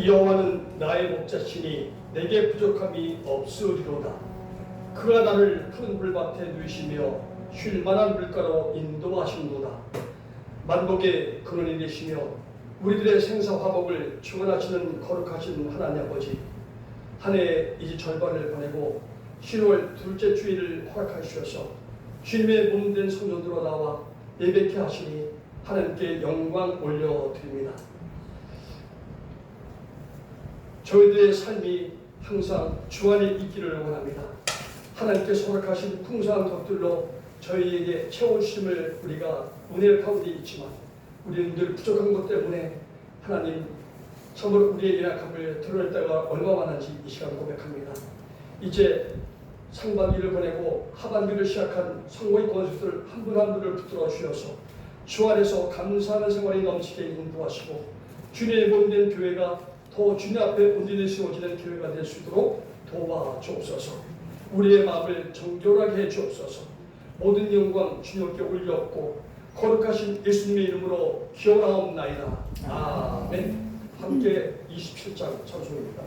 여호와는 나의 목자시니 내게 부족함이 없으리로다. 그가 나를 푸른 불밭에 누이시며 쉴만한 물가로 인도하시는도다. 만복의 근원이 되시며 우리들의 생사화복을 주관하시는 거룩하신 하나님 아버지, 한 해 이제 절반을 보내고 10월 둘째 주일을 허락하시어서 주님의 몸된 성전으로 나와 예배케 하시니 하나님께 영광 올려드립니다. 저희들의 삶이 항상 주 안에 있기를 원합니다. 하나님께서 허락하신 풍성한 것들로 저희에게 채워주심을 우리가 은혜 가운데 있지만 우리는 늘 부족한 것 때문에 하나님 참으로 우리의 연약함을 드러낼 때가 얼마 많은지 이 시간 고백합니다. 이제 상반기를 보내고 하반기를 시작한 성공의 권수들 한 분 한 분을 붙들어 주셔서 주 안에서 감사하는 생활이 넘치게 인도하시고 주님의 몸된 교회가 더 주님 앞에 온전히 세워지는 교회가 될 수 있도록 도와주옵소서. 우리의 마음을 정결하게 해주옵소서. 모든 영광 주님께 올렸고 거룩하신 예수님의 이름으로 기원하옵나이다. 아멘. 함께 27장 찬송입니다.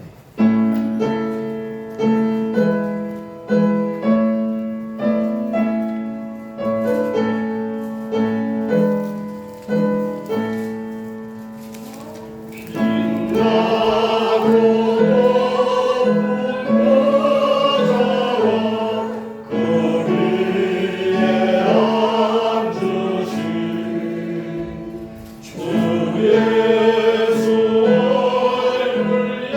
예수 얼굴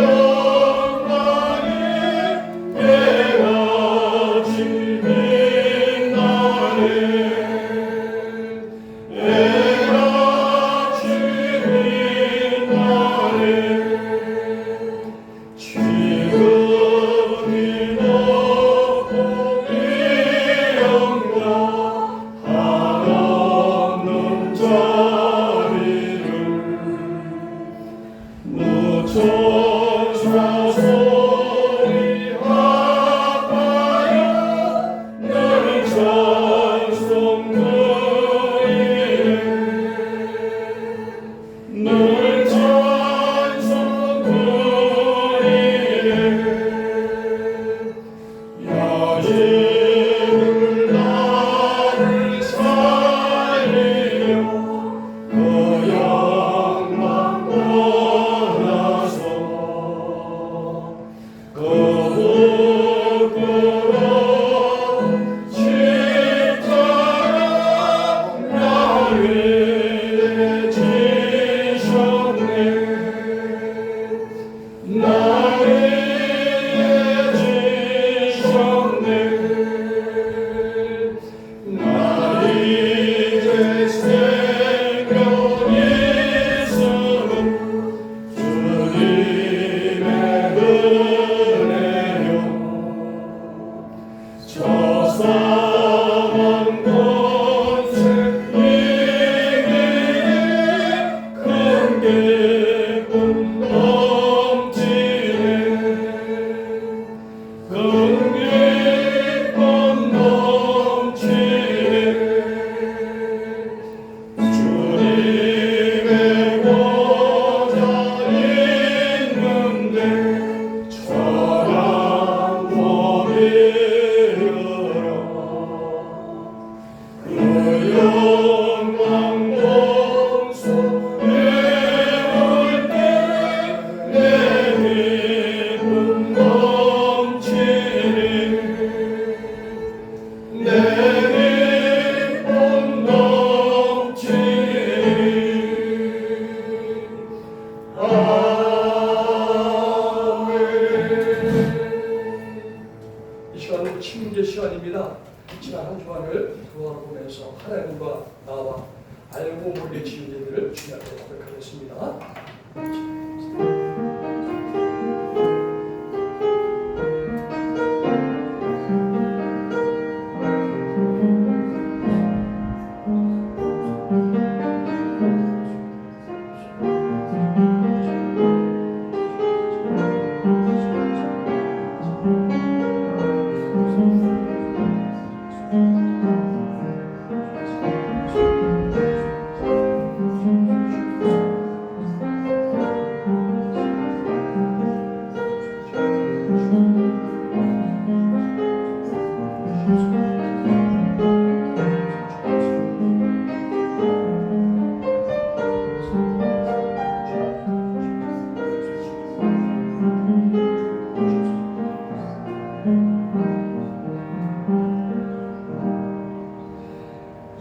하나님과 나와 알고 모르게 지은 죄들을 주님 앞에 고백하겠습니다.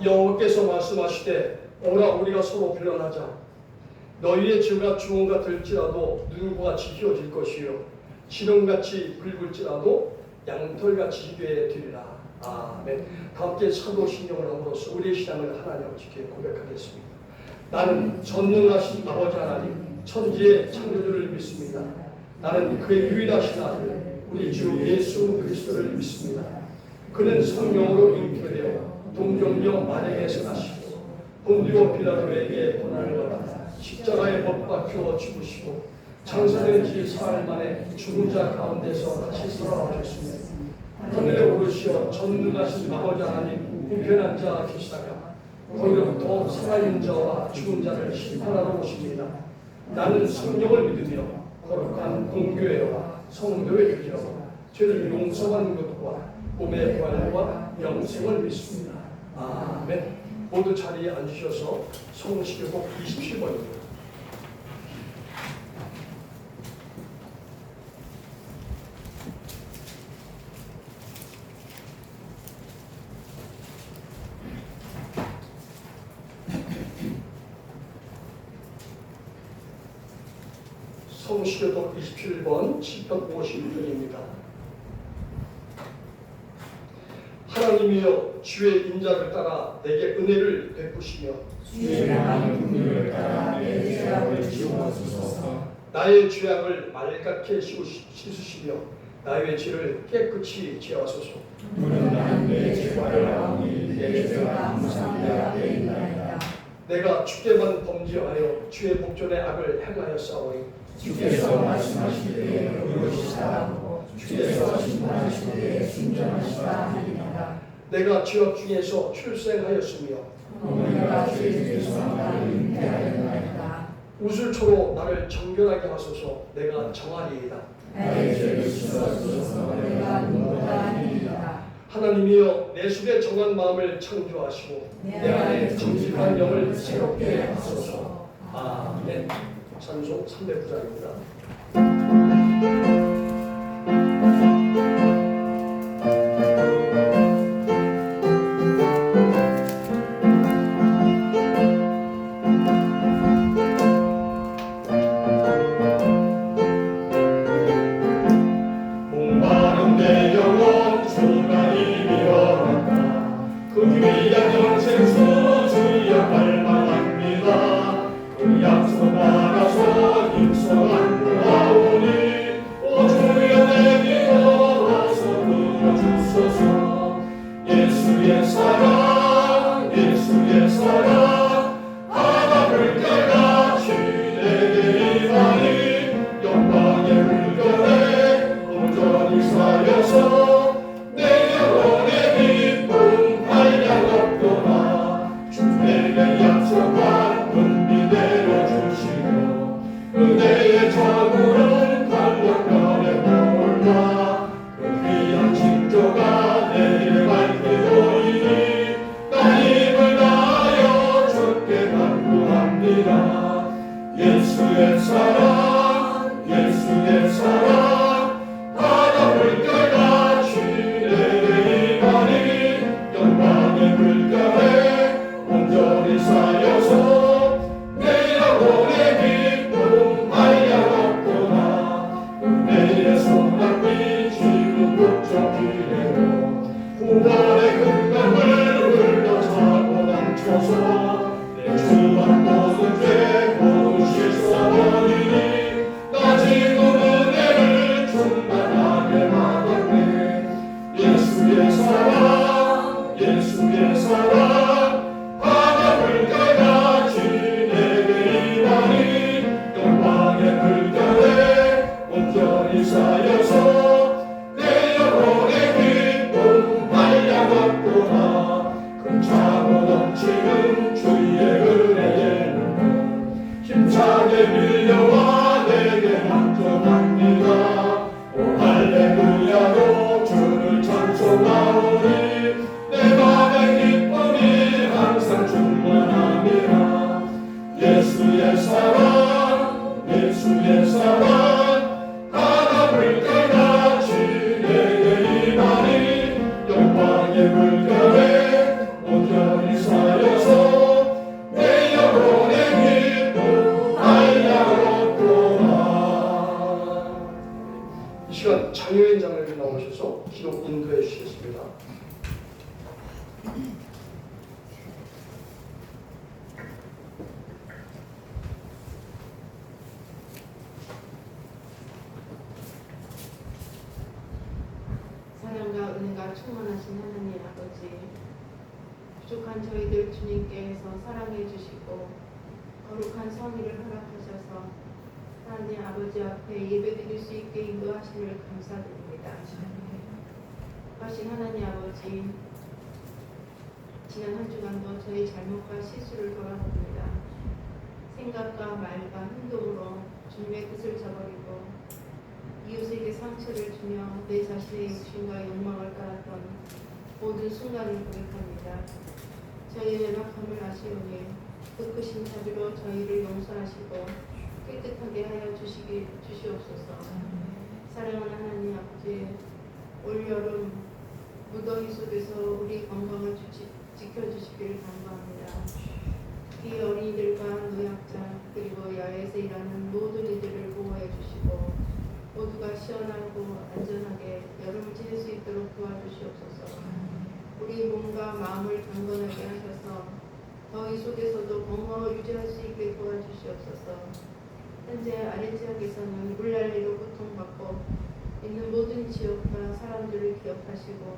여호와께서 말씀하시되 오라 우리가 서로 변론하자. 너희의 죄가 주홍 같을지라도 눈과 같이 희어질 것이요 진홍같이 붉을지라도 양털같이 희게 되리라. 아멘. 함께 사도신경을 함으로써 우리의 신앙을 하나님 아버지께 고백하겠습니다. 나는 전능하신 아버지 하나님 천지의 창조주를 믿습니다. 나는 그의 유일하신 아들 우리 주 예수 그리스도를 믿습니다. 그는 성령으로 잉태되어 동정녀 마리아에서 나시고 본디오 빌라도에게 고난을 받아 십자가에 못 박혀 죽으시고 장사된 지 사흘 만에 죽은 자 가운데서 다시 살아나셨습니다. 하늘에 오르시어 전능하신 아버지 하나님 우편한 자 계시다가 거기로부터 살아있는 자와 죽은 자를 심판하러 오십니다. 나는 성령을 믿으며 거룩한 공교회와 성도의 교제와 죄를 용서하는 것과 몸의 부활과 영생을 믿습니다. 아멘. 모두 자리에 앉으셔서 성시교복 27번입니다. 성시교독 27번 756편입니다. 하나님이여 주의 인자를 따라 내게 은혜를 베푸시며 주의 많은 긍휼을 따라 내 죄악을 지워주소서. 나의 죄악을 맑게 씻으시며 나의 죄를 깨끗이 지하소서. 물은 나는 내 죄과를 아오니 내 죄가 항상 내 앞에 있나이다. 내가 주께만 범죄하여 주의 목전에 악을 행하였사오니 주께서 말씀하시되 그러시다 하고 주께서 진노하시되 순전하시다 하리이다. 내가 죄악 중에서 출생하였으며 우리가 죄 중에서 나를 잉태하였나이다. 우슬초로 나를 정결하게 하소서. 내가 정하리이다. 나의 죄를 씻어주소서. 내가 눈보다 아니이다. 하나님이여 내 속에 정한 마음을 창조하시고 내 안에 정직한 영을 새롭게 하소서. 아멘. 찬송 309장입니다. 그 약속 받아서 임소한 나오니 주옵소서. 내 주만 모든 죄 모두 씻어버리니 나 지금 은혜를 충만하게 받았네. 예수의 사랑 예수의 사랑 바다 물결같이 내게 임하니 영광의 물결에 온전히 쌓여서 내 영혼의 기쁨 말려갔구나. 금차고 넘치는 주의 은혜에는 힘차게 밀려와 내게 만족합니다. 오 할렐루야로 주를 찬송하오니 내 맘의 기쁨이 항상 충만함이라. 예수의 사랑 예수의 사랑 바다 물결같이 내게 임하니 영광의 물결에 온전히 쌓여서 내 영혼의 기쁨 알려놓구나. 이 시간 장효인 장로님 나오셔서 기도 인도해 주시겠습니다. 사랑과 은혜가 충만하신 하나님 아버지, 부족한 저희들 주님께서 사랑해 주시고 거룩한 성의를 허락하셔서 하나님 아버지 앞에 예배드릴 수 있게 인도하심을 감사드립니다. 하신 하나님 아버지, 지난 한 주간도 저희 잘못과 실수를 돌아봅니다. 생각과 말과 행동으로 주님의 뜻을 저버리고 이웃에게 상처를 주며 내 자신의 욕심과 욕망을 따랐던 모든 순간을 고백합니다. 저희의 연약함을 아시오니 그 크신 자비로 저희를 용서하시고 깨끗하게 하여 주시옵소서. 사랑하는 하나님 아버지, 올여름 무더위 속에서 우리 건강을 지켜주시기를 간구합니다. 이 어린이들과 노약자 그리고 야외에서 일하는 모든 이들을 보호해 주시고 모두가 시원하고 안전하게 여름을 지낼 수 있도록 도와주시옵소서. 우리 몸과 마음을 강건하게 하셔서 더위 속에서도 건강을 유지할 수 있게 도와주시옵소서. 현재 아래지역에서는 물난리로 고통받고 있는 모든 지역과 사람들을 기억하시고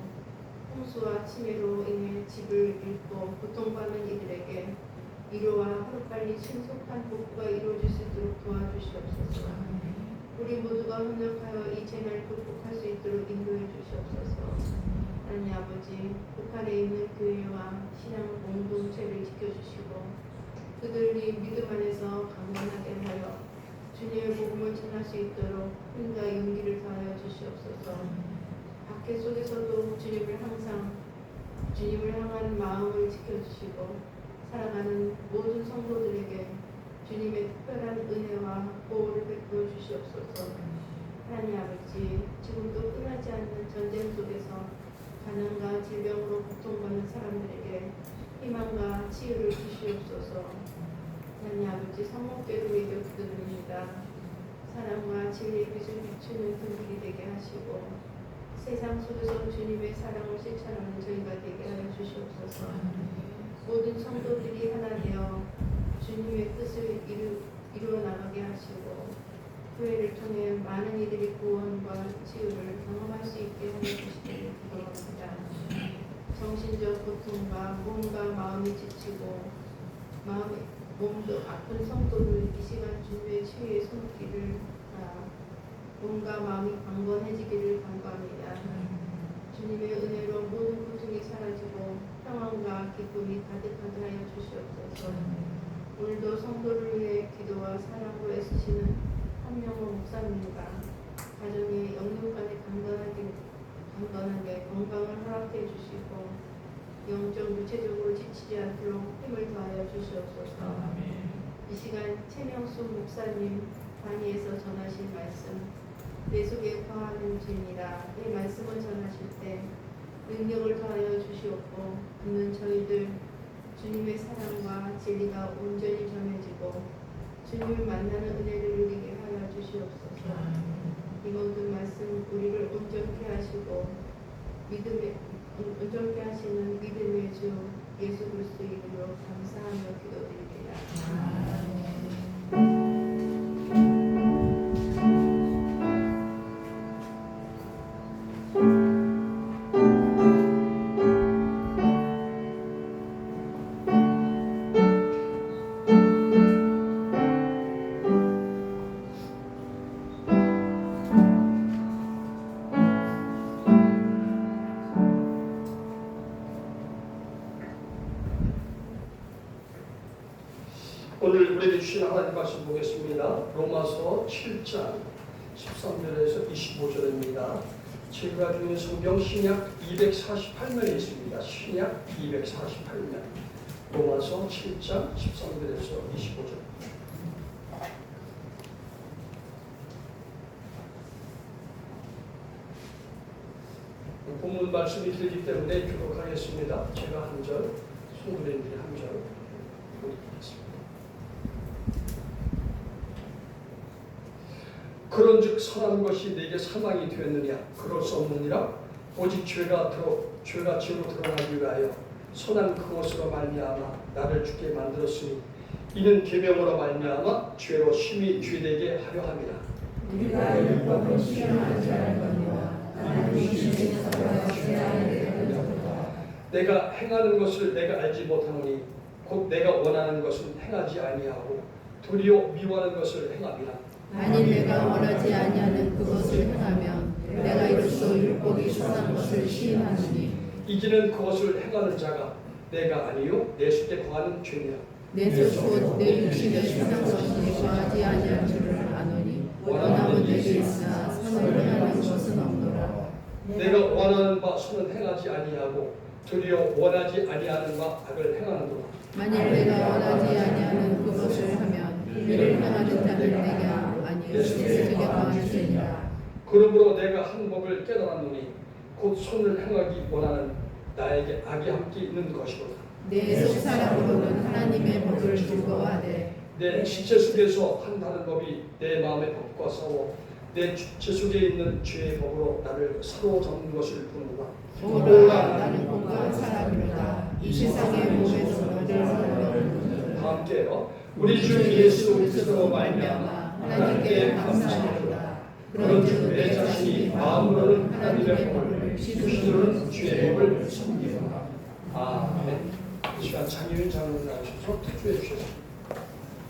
홍수와 치매로 인해 집을 잃고 고통받는 이들에게 위로와 하루빨리 신속한 복구가 이루어질 수 있도록 도와주시옵소서. 우리 모두가 협력하여 이 재난을 극복할 수 있도록 인도해 주시옵소서. 하나님 아버지, 북한에 있는 교회와 신앙 공동체를 지켜주시고 그들이 믿음 안에서 강건하게 하여 주님의 복음을 전할 수 있도록 힘과 용기를 더하여 주시옵소서. 박해 속에서도 주님을 향한 마음을 지켜주시고 살아가는 모든 성도들에게 주님의 특별한 은혜와 보호를 베풀어 주시옵소서. 하나님 아버지, 지금도 끝나지 않는 전쟁 속에서 가난과 질병으로 고통받는 사람들에게 희망과 치유를 주시옵소서. 하나님 아버지, 성목교를 위해 기도드립니다. 사랑과 진리의 빛을 비추는 분들이 되게 하시고 세상 속에서 주님의 사랑을 실천하는 저희가 되게 하여 주시옵소서. 모든 성도들이 하나 되어 주님의 뜻을 이루어 나가게 하시고 교회를 통해 많은 이들이 구원과 치유를 경험할 수 있게 하여 주시기를 기도합니다. 정신적 고통과 몸과 마음이 지치고 몸도 아픈 성도를 이 시간 주님의 치유의 손길을 몸과 마음이 강건해지기를 간구합니다. 주님의 은혜로 모든 고통이 사라지고 평안과 기쁨이 가득하게 하여 주시옵소서. 오늘도 성도를 위해 기도와 사랑으로 애쓰시는 한명호 목사님과 가정의 영육간에 강건하게 건강을 허락해 주시고 영적 육체적으로 지치지 않도록 힘을 더하여 주시옵소서. 이 시간 최명수 목사님 관이에서 전하신 말씀 내 속에 거하는 주니라. 이 말씀을 전하실 때 능력을 더하여 주시옵고 듣는 저희들 주님의 사랑과 진리가 온전히 전해지고 주님을 만나는 은혜를 누리게 하여 주시옵소서. 이 모든 말씀 우리를 온전케 하시고 온전케 하시는 믿음의 주 예수 그리스도 이름으로 감사하며 기도드립니다. 오늘 우리에게 주신 하나님 말씀 보겠습니다. 로마서 7장 13절에서 25절입니다. 제가 주는 성경 신약 248면에 있습니다. 신약 248면 로마서 7장 13절에서 25절. 본문 말씀이 길기 때문에 교독하겠습니다. 제가 한 절, 송구린들이 한 절 보겠습니다. 그런즉 선한 것이 내게 사망이 되었느냐? 그럴 수 없느니라. 오직 죄가 죄로 드러나기 위하여 선한 그것으로 말미암아 나를 죽게 만들었으니 이는 계명으로 말미암아 죄로 심히 죄되게 하려 함이라. 우리가 율법을 실현하지 않거니와 하나님이 주께서 죄하게 되었도다. 내가 행하는 것을 내가 알지 못하노니 곧 내가 원하는 것은 행하지 아니하고 도리어 미워하는 것을 행함이라. 만일 내가 원하지 아니하는 그것을 행하면 내가 이로써 율법이 선한 것을 시인하느니 이제는 그것을 행하는 자가 내가 아니요 내 속에 거하는 죄니라. 내 뜻 내 육신의 세상 것이 거하지 아니할 줄을 아노니 원하는 내게 있으나 선을 행하는 것은 없노라. 내가 원하는 바 선은 행하지 아니하고 도리어 원하지 아니하는 바 악을 행하는도다. 만일 내가 원하지 아니하는 그것을 하면 이를 행하는 자는 내가 아니요 내 속에 거하는 죄니라. 그러므로 내가 한 법을 깨달았노니 곧 선을 행하기 원하는 나에게 악이 함께 있는 것이로다. 내 속 사람으로는 하나님의 법을 두려워하되 내 지체 속에서 한다는 법이 내 마음의 법과 싸워 내 지체 속에 있는 죄의 법으로 나를 사로잡는 것을 보노라. 오라 나는 공고한 사람이로다. 이 세상의 몸에서 너를 하려는 다 함께요. 우리 주 예수 그리스도로 말미암아 하나님께 감사하노라. 그런즉 내 자신이 마음으로는 하나님의 법을 육신으로는 죄의 법을 섬기노라. 아멘. 이 시간 장유인 장로님 나오셔서 특주해 주셨습니다.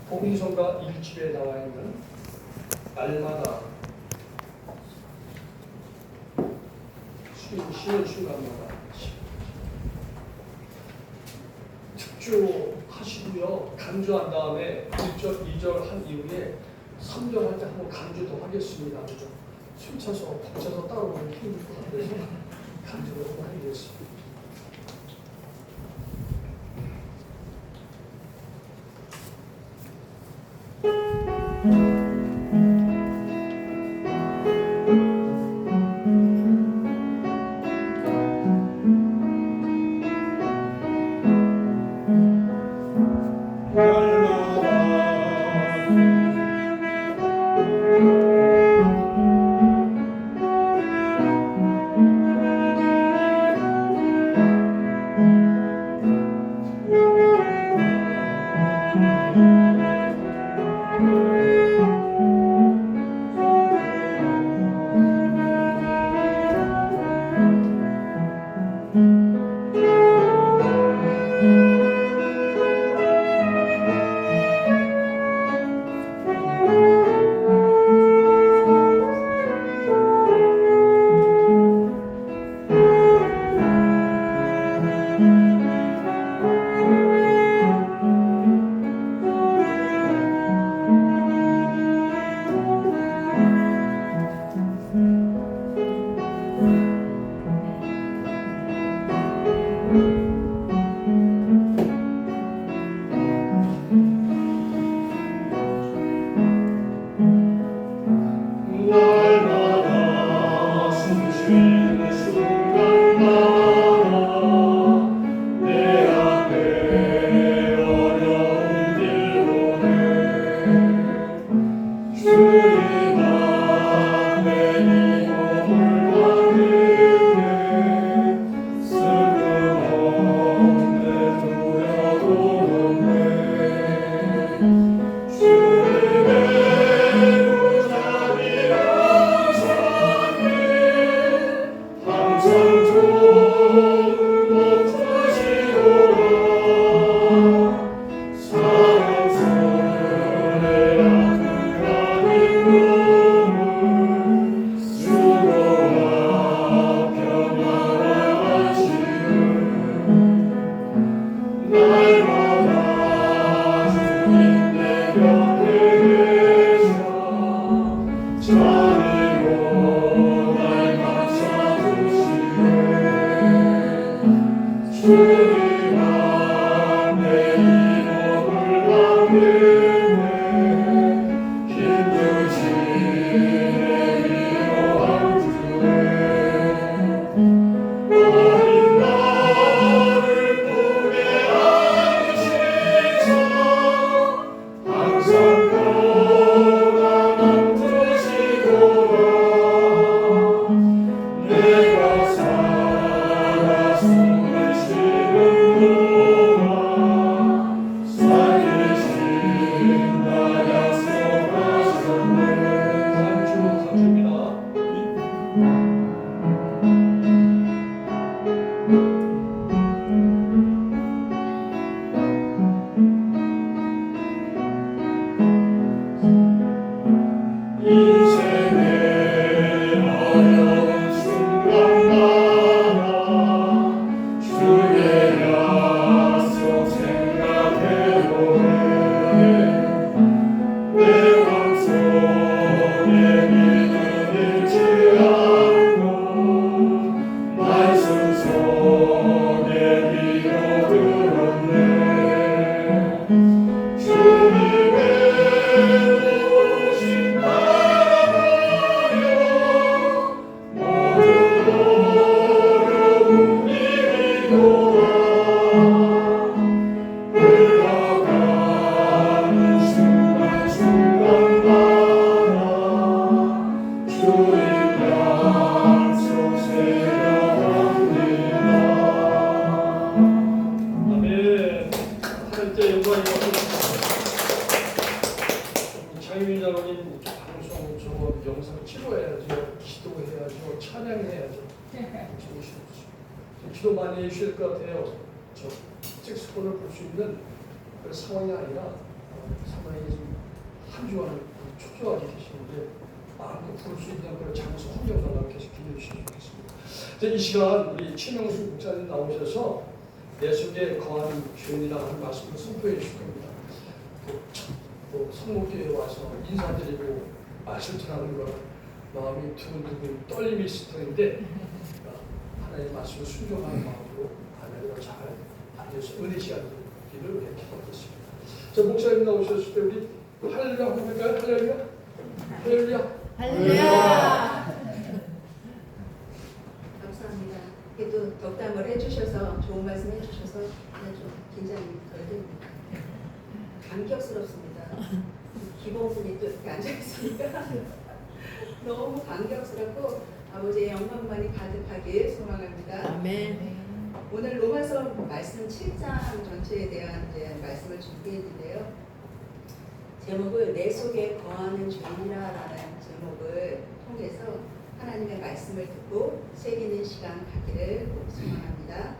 복음성가 1집에 나와 있는 날마다 쉬는 순간마다 특주하시고요. 간주한 다음에 1절, 2절 한 이후에 3절 할 때 한번 간주 더 하겠습니다. 그죠? 숨차서 벅차서 따라오면 힘들 것 같아서 간주를 한번 하겠습니다. 장유인자로님 방송 저거 영상 찍어야죠. 기도해야죠. 찬양해야죠. 기도 많이 해주실 것 같아요. 저 색소폰을 볼 수 있는 그 상황이 아니라 상당히 지금 한 주간 초조하게 계시는데 마음껏 부를 수 있는 그런 장소 환경을 계속 기대해 주시면 좋겠습니다. 이 시간 우리 최명수 목사님 나오셔서 내 속에 거하는 죄인이라는 말씀을 선포해 주실 겁니다. 또 성목교회에 와서 인사드리고 말씀 전하는 건 마음이 두근두근 떨림이 있을 터인데 하나님의 말씀을 순종하는 마음으로 하나님을 잘 알려서 은혜 시간 되기를 기도하겠습니다. 자, 목사님 나오셨을 때 우리 할렐루야 한번 할까요? 할렐루야? 할렐루야? 할렐루야. 감사합니다. 그래도 덕담을 해주셔서 좋은 말씀 해주셔서 좀 긴장이 덜 됩니다. 감격스럽습니다. 기본분이 또 이렇게 앉아있으니까 너무 감격스럽고 아버지의 영광만이 가득하길 소망합니다. 아멘. 오늘 로마서 말씀 7장 전체에 대한 이제 말씀을 준비했는데요. 제목을 내 속에 거하는 죄인이라라는 제목을 통해서 하나님의 말씀을 듣고 새기는 시간 갖기를 소망합니다.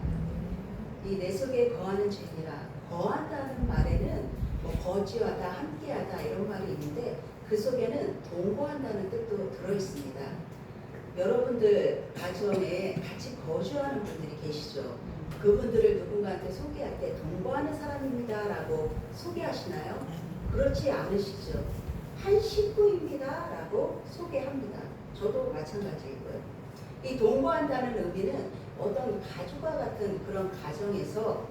이 내 속에 거하는 죄인이라, 거한다는 말에는 뭐 거주하다, 함께하다 이런 말이 있는데 그 속에는 동거한다는 뜻도 들어있습니다. 여러분들 가정에 같이 거주하는 분들이 계시죠. 그분들을 누군가한테 소개할 때 동거하는 사람입니다 라고 소개하시나요? 그렇지 않으시죠. 한 식구입니다 라고 소개합니다. 저도 마찬가지이고요. 이 동거한다는 의미는 어떤 가족과 같은 그런 가정에서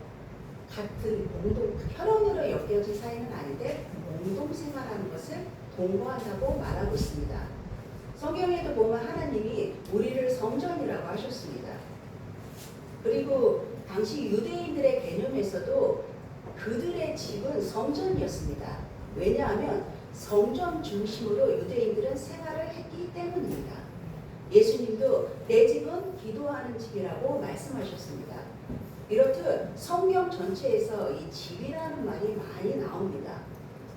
같은 공동, 혈연으로 엮여진 사이는 아닌데 공동생활하는 것을 동거한다고 말하고 있습니다. 성경에도 보면 하나님이 우리를 성전이라고 하셨습니다. 그리고 당시 유대인들의 개념에서도 그들의 집은 성전이었습니다. 왜냐하면 성전 중심으로 유대인들은 생활을 했기 때문입니다. 예수님도 내 집은 기도하는 집이라고 말씀하셨습니다. 이렇듯 성경 전체에서 이 집이라는 말이 많이 나옵니다.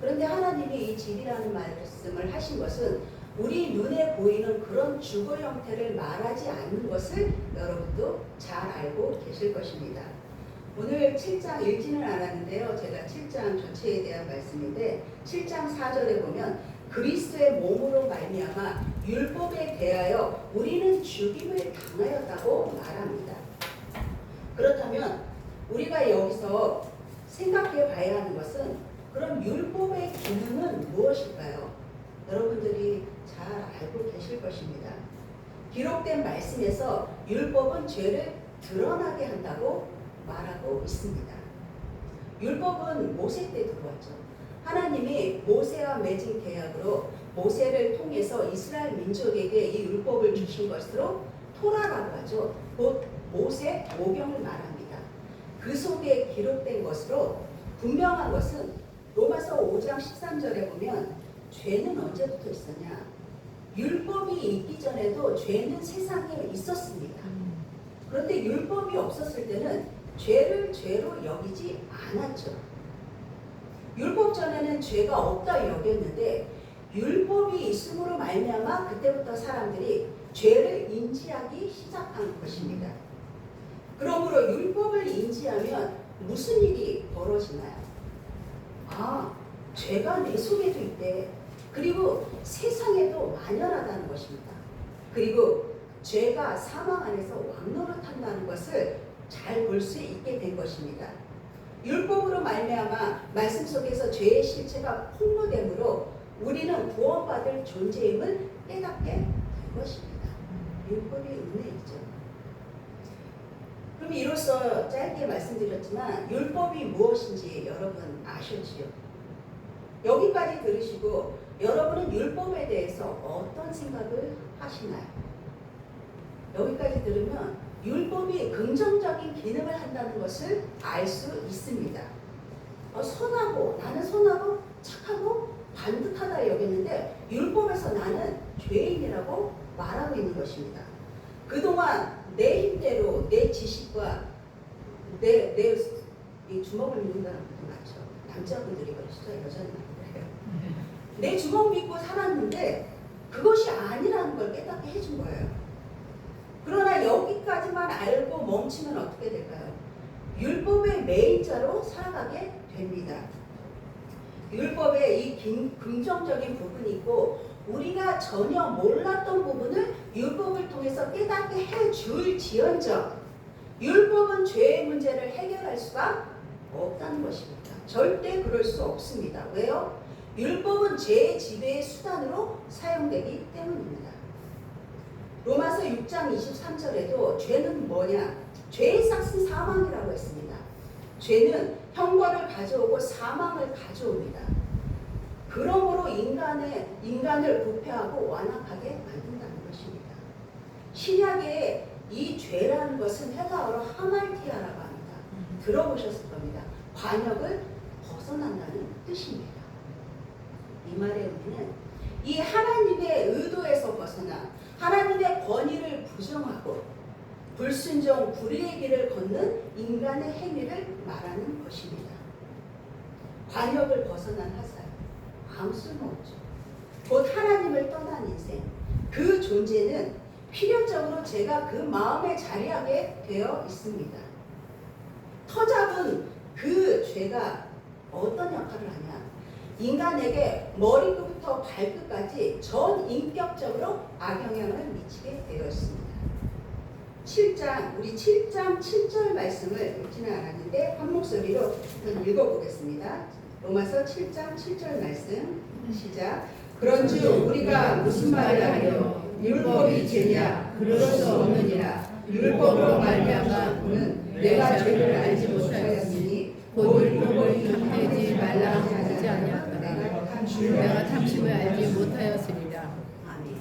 그런데 하나님이 이 집이라는 말씀을 하신 것은 우리 눈에 보이는 그런 주거 형태를 말하지 않는 것을 여러분도 잘 알고 계실 것입니다. 오늘 7장 읽지는 않았는데요. 제가 7장 전체에 대한 말씀인데 7장 4절에 보면 그리스도의 몸으로 말미암아 율법에 대하여 우리는 죽임을 당하였다고 말합니다. 그렇다면 우리가 여기서 생각해 봐야 하는 것은 그럼 율법의 기능은 무엇일까요? 여러분들이 잘 알고 계실 것입니다. 기록된 말씀에서 율법은 죄를 드러나게 한다고 말하고 있습니다. 율법은 모세 때 들어왔죠. 하나님이 모세와 맺은 계약으로 모세를 통해서 이스라엘 민족에게 이 율법을 주신 것으로 토라라고 하죠. 곧 모세 오경을 말합니다. 그 속에 기록된 것으로 분명한 것은 로마서 5장 13절에 보면 죄는 언제부터 있었냐? 율법이 있기 전에도 죄는 세상에 있었습니다. 그런데 율법이 없었을 때는 죄를 죄로 여기지 않았죠. 율법 전에는 죄가 없다 여겼는데 율법이 있음으로 말미암아 그때부터 사람들이 죄를 인지하기 시작한 것입니다. 그러므로 율법을 인지하면 무슨 일이 벌어지나요? 아, 죄가 내 속에도 있대. 그리고 세상에도 만연하다는 것입니다. 그리고 죄가 사망 안에서 왕노릇한다는 것을 잘 볼 수 있게 된 것입니다. 율법으로 말미암아 말씀 속에서 죄의 실체가 폭로되므로 우리는 구원받을 존재임을 깨닫게 된 것입니다. 율법의 은혜이죠. 그럼 이로써 짧게 말씀드렸지만 율법이 무엇인지 여러분 아셨지요? 여기까지 들으시고 여러분은 율법에 대해서 어떤 생각을 하시나요? 여기까지 들으면 율법이 긍정적인 기능을 한다는 것을 알 수 있습니다. 선하고 나는 선하고 착하고 반듯하다 여겼는데 율법에서 나는 죄인이라고 말하고 있는 것입니다. 그동안 내 힘대로 내 지식과 내 주먹을 믿는다는 분도 많죠. 남자분들이 그러시죠. 여자는 안 그래요. 내 주먹 믿고 살았는데 그것이 아니라는 걸 깨닫게 해준 거예요. 그러나 여기까지만 알고 멈추면 어떻게 될까요? 율법의 매인자로 살아가게 됩니다. 율법에 이 긍정적인 부분이 있고 우리가 전혀 몰랐던 부분을 율법을 통해서 깨닫게 해줄지언정 율법은 죄의 문제를 해결할 수가 없다는 것입니다. 절대 그럴 수 없습니다. 왜요? 율법은 죄의 지배의 수단으로 사용되기 때문입니다. 로마서 6장 23절에도 죄는 뭐냐? 죄의 삭은 사망이라고 했습니다. 죄는 형벌을 가져오고 사망을 가져옵니다. 그러므로 인간을 부패하고 완악하게 만든다는 것입니다. 신약에 이 죄라는 것은 헬라어로 하말티아라고 합니다. 들어보셨을 겁니다. 관역을 벗어난다는 뜻입니다. 이 말의 의미는 이 하나님의 의도에서 벗어나 하나님의 권위를 부정하고 불순종, 불의의 길을 걷는 인간의 행위를 말하는 것입니다. 관역을 벗어난 하살, 아무 쓸모없죠. 곧 하나님을 떠난 인생, 그 존재는 필연적으로 제가 그 마음에 자리하게 되어 있습니다. 터잡은 그 죄가 어떤 역할을 하냐? 인간에게 머리끝부터 발끝까지 전 인격적으로 악영향을 미치게 되어 있습니다. 7장 7절 말씀을 읽지는 않았는데 한 목소리로 읽어보겠습니다. 로마서 7장 7절 말씀 시작. 그런즉 우리가 무슨 말을 하려 율법이 죄냐? 그럴 수 없느니라. 율법으로 말미암아는 내가 죄를 알지 못하였으니 곧 율법을 탐내지 말라 하지 아니하더라. 내가 탐심을 알지 못하였으리라. 아멘.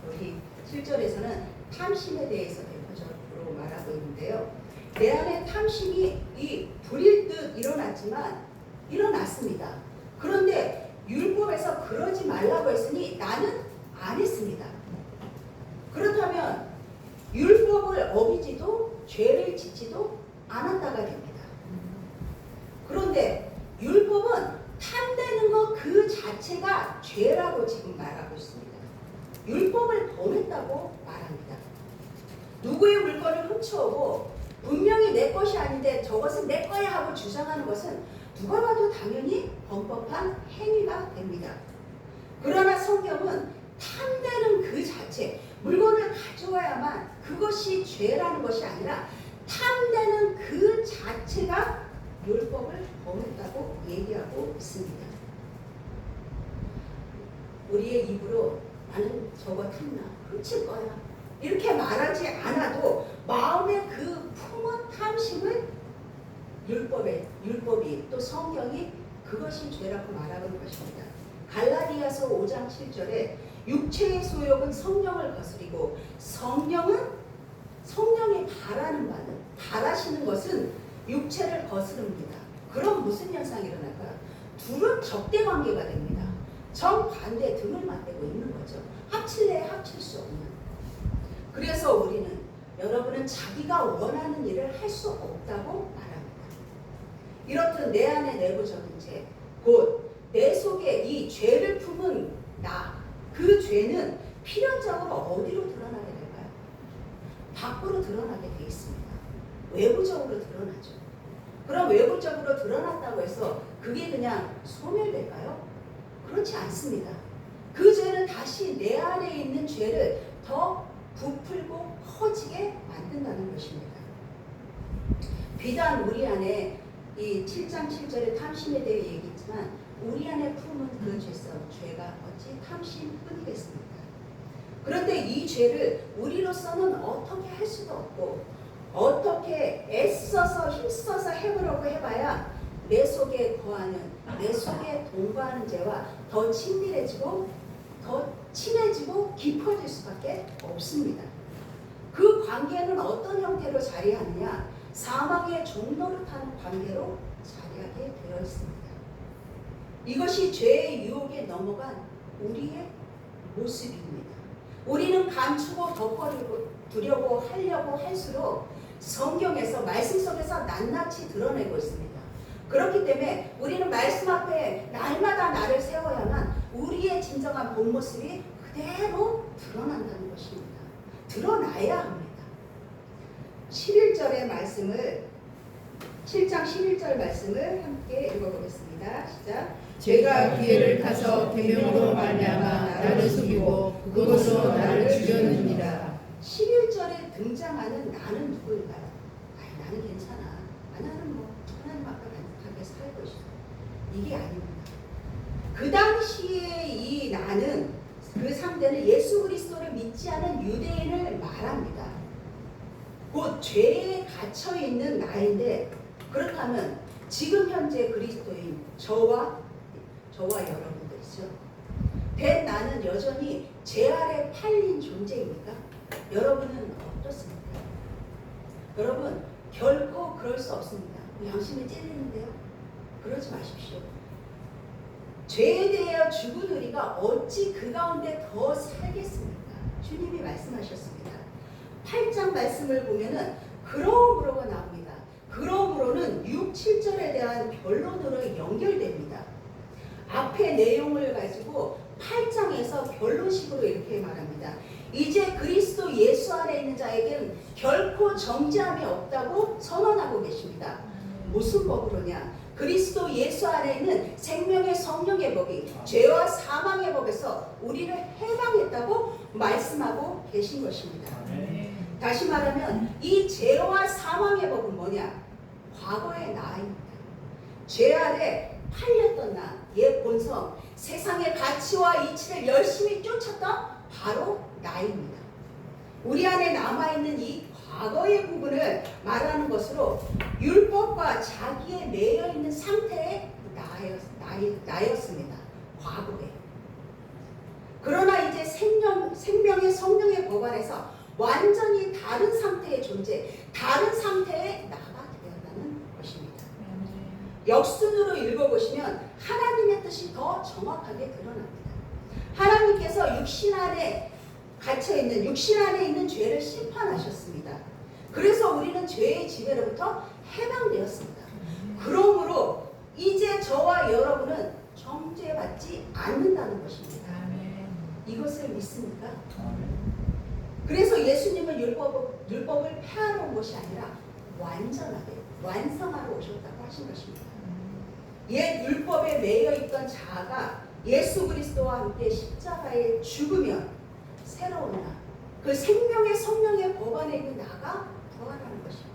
여기 7절에서는 탐심에 대해서 대표적으로 말하고 있는데요. 내 안에 탐심이 이 불일 듯 일어났습니다. 그런데 율법에서 그러지 말라고 했으니 나는 안 했습니다. 그렇다면 율법을 어기지도 죄를 짓지도 않았다가 됩니다. 그런데 율법은 탐내는 것 그 자체가 죄라고 지금 말하고 있습니다. 율법을 범했다고 말합니다. 누구의 물건을 훔쳐오고 분명히 내 것이 아닌데 저것은 내 거야 하고 주장하는 것은 누가 봐도 당연히 범법한 행위가 됩니다. 그러나 성경은 탐내는 그 자체, 물건을 가져와야만 그것이 죄라는 것이 아니라 탐내는 그 자체가 율법을 범했다고 얘기하고 있습니다. 우리의 입으로 나는 저거 탐나, 훔칠 거야 이렇게 말하지 않아도 마음의 그 품은 탐심을 율법이 또 성경이 그것이 죄라고 말하는 것입니다. 갈라디아서 5장 7절에 육체의 소욕은 성령을 거스리고 성령이 바라시는 것은 육체를 거스릅니다. 그럼 무슨 현상이 일어날까요? 둘은 적대 관계가 됩니다. 정반대 등을 맞대고 있는 거죠. 합칠래야 합칠 수 없는. 그래서 우리는 여러분은 자기가 원하는 일을 할 수 없다고 말합니다. 이렇듯 내 안의 내부적인 죄, 곧 내 속에 이 죄를 품은 나, 그 죄는 필연적으로 어디로 드러나게 될까요? 밖으로 드러나게 돼 있습니다. 외부적으로 드러나죠. 그럼 외부적으로 드러났다고 해서 그게 그냥 소멸될까요? 그렇지 않습니다. 그 죄는 다시 내 안에 있는 죄를 더 부풀고 커지게 만든다는 것입니다. 비단 우리 안에 이 7장 7절의 탐심에 대해 얘기했지만 우리 안에 품은 그 죄가 어찌 탐심뿐이겠습니까? 그런데 이 죄를 우리로서는 어떻게 할 수도 없고 어떻게 애써서 힘써서 해보려고 해봐야 내 속에 거하는, 내 속에 동거하는 죄와 더 친밀해지고 더 친해지고 깊어질 수밖에 없습니다. 그 관계는 어떤 형태로 자리하느냐? 사망의 종노릇하는 관계로 자리하게 되어 있습니다. 이것이 죄의 유혹에 넘어간 우리의 모습입니다. 우리는 감추고 덮어두려고 하려고 할수록 성경에서 말씀 속에서 낱낱이 드러내고 있습니다. 그렇기 때문에 우리는 말씀 앞에 날마다 나를 세워야만 우리의 진정한 본 모습이 그대로 드러난다는 것입니다. 드러나야 합니다. 11절의 말씀을 7장 11절 말씀을 함께 읽어보겠습니다. 시작. 죄가 기회를 타서 계명으로 말미암아 나를 속이고 그것으로 나를 죽였느니라. 11절에 등장하는 나는 누구일까요? 나는 괜찮아. 나는 뭐 하나님 앞에 간직하게 살 것이다. 이게 아닙니다. 그 당시에 이 나는 그 상대는 예수 그리스도를 믿지 않은 유대인을 말합니다. 곧 죄에 갇혀 있는 나인데 그렇다면 지금 현재 그리스도인 저와 여러분들이죠. 된 나는 여전히 죄 아래 팔린 존재입니까? 여러분은 어떻습니까? 여러분 결코 그럴 수 없습니다. 양심이 찔리는데요. 그러지 마십시오. 죄에 대하여 죽은 우리가 어찌 그 가운데 더 살겠습니까? 주님이 말씀하셨습니다. 8장 말씀을 보면은 그러므로가 나옵니다. 그러므로는 6, 7절에 대한 변론으로 연결됩니다. 앞의 내용을 가지고 8장에서 변론식으로 이렇게 말합니다. 이제 그리스도 예수 안에 있는 자에게는 결코 정죄함이 없다고 선언하고 계십니다. 무슨 법으로냐? 그리스도 예수 안에 있는 생명의 성령의 법이 죄와 사망의 법에서 우리를 해방했다고 말씀하고 계신 것입니다. 다시 말하면 이 죄와 사망의 법은 뭐냐? 과거의 나입니다. 죄 아래 팔렸던 나, 옛 본성, 세상의 가치와 이치를 열심히 쫓았던 바로 나입니다. 우리 안에 남아있는 이 과거의 부분을 말하는 것으로 율법과 자기에 매여있는 상태의 나였습니다. 과거에. 그러나 이제 생명의 성령의 법 안에서 완전히 다른 상태의 존재, 다른 상태의 나가 되었다는 것입니다. 역순으로 읽어보시면 하나님의 뜻이 더 정확하게 드러납니다. 하나님께서 육신 안에 갇혀있는, 육신 안에 있는 죄를 심판하셨습니다. 그래서 우리는 죄의 지배로부터 해방되었습니다. 그러므로 이제 저와 여러분은 정죄받지 않는다는 것입니다. 이것을 믿습니까? 그래서 예수님은 율법을 폐하러 온 것이 아니라 완전하게 완성하러 오셨다고 하신 것입니다. 옛 율법에 매여있던 자가 예수 그리스도와 함께 십자가에 죽으면 새로운 나, 그 생명의 성령의 법 안에 있는 나가 부활하는 것입니다.